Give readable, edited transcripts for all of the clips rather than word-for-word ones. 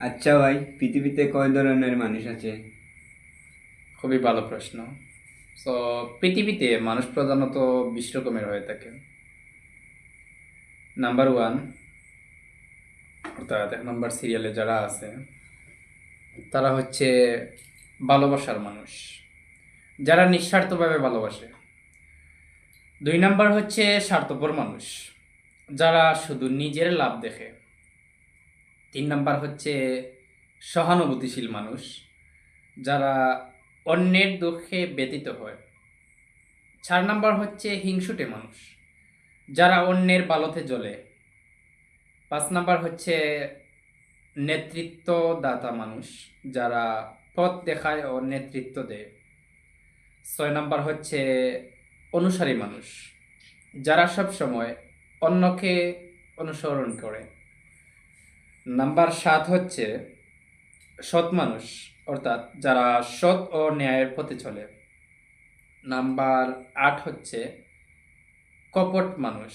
আচ্ছা ভাই, পৃথিবীতে কয় ধরনের মানুষ আছে? খুবই ভালো প্রশ্ন। সো পৃথিবীতে মানুষ প্রধানত 20 রকমের হয়ে থাকে। নাম্বার ওয়ান, অর্থাৎ 1 নম্বর সিরিয়ালে যারা আছে তারা হচ্ছে ভালোবাসার মানুষ, যারা নিঃস্বার্থভাবে ভালোবাসে। 2 নাম্বার হচ্ছে স্বার্থপর মানুষ, যারা শুধু নিজের লাভ দেখে। 3 নাম্বার হচ্ছে সহানুভূতিশীল মানুষ, যারা অন্যের দুঃখে ব্যতীত হয়। 4 নাম্বার হচ্ছে হিংসুটে মানুষ, যারা অন্যের ভালোতে জ্বলে। 5 নাম্বার হচ্ছে নেতৃত্বদাতা মানুষ, যারা পথ দেখায় ও নেতৃত্ব দেয়। 6 নাম্বার হচ্ছে অনুসারী মানুষ, যারা সব সময় অন্যকে অনুসরণ করে। নাম্বার 7 হচ্ছে সৎ মানুষ, অর্থাৎ যারা সৎ ও ন্যায়ের পথে চলে। নাম্বার 8 হচ্ছে কপট মানুষ,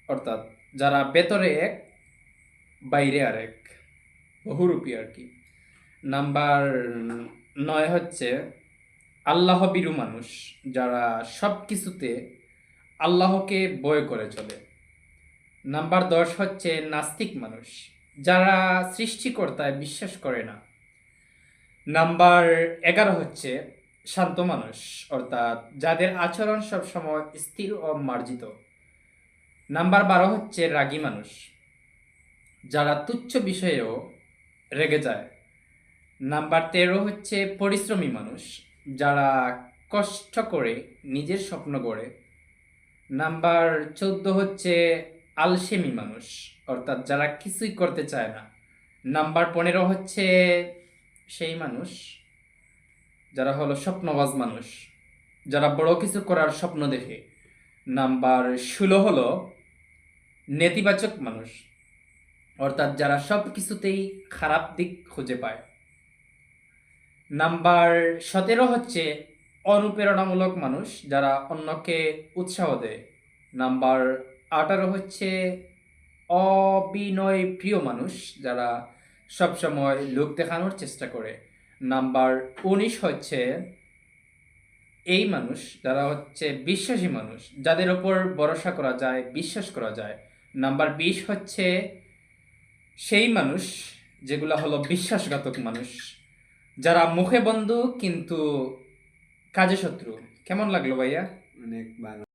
অর্থাৎ যারা ভেতরে এক বাইরে আরেক, বহুরূপী আর কি। নাম্বার 9 হচ্ছে আল্লাহ বিরু মানুষ, যারা সব কিছুতে আল্লাহকে ভয় করে চলে। নাম্বার 10 হচ্ছে নাস্তিক মানুষ, যারা সৃষ্টিকর্তায় বিশ্বাস করে না। নাম্বার 11 হচ্ছে শান্ত মানুষ, অর্থাৎ যাদের আচরণ সবসময় স্থির ও মার্জিত। নাম্বার 12 হচ্ছে রাগী মানুষ, যারা তুচ্ছ বিষয়েও রেগে যায়। নাম্বার 13 হচ্ছে পরিশ্রমী মানুষ, যারা কষ্ট করে নিজের স্বপ্ন গড়ে। নাম্বার 14 হচ্ছে আলসেমি মানুষ, অর্থাৎ যারা কিছুই করতে চায় না। নাম্বার 15 হচ্ছে সেই মানুষ যারা হলো স্বপ্নবাজ মানুষ, যারা বড় কিছু করার স্বপ্ন দেখে। নাম্বার 16 হলো নেতিবাচক মানুষ, অর্থাৎ যারা সব কিছুতেই খারাপ দিক খুঁজে পায়। নাম্বার 17 হচ্ছে অনুপ্রেরণামূলক মানুষ, যারা অন্যকে উৎসাহ দেয়। নাম্বার 18 হচ্ছে অবিনয় প্রিয় মানুষ, যারা সবসময় লোক দেখানোর চেষ্টা করে। নাম্বার 19 হচ্ছে এই মানুষ যারা হচ্ছে বিশ্বাসী মানুষ, যাদের ওপর ভরসা করা যায়, বিশ্বাস করা যায়। নাম্বার 20 হচ্ছে সেই মানুষ যেগুলা হলো বিশ্বাসঘাতক মানুষ, যারা মুখে বন্ধু কিন্তু কাজে শত্রু। কেমন লাগলো ভাইয়া? অনেক ভালো।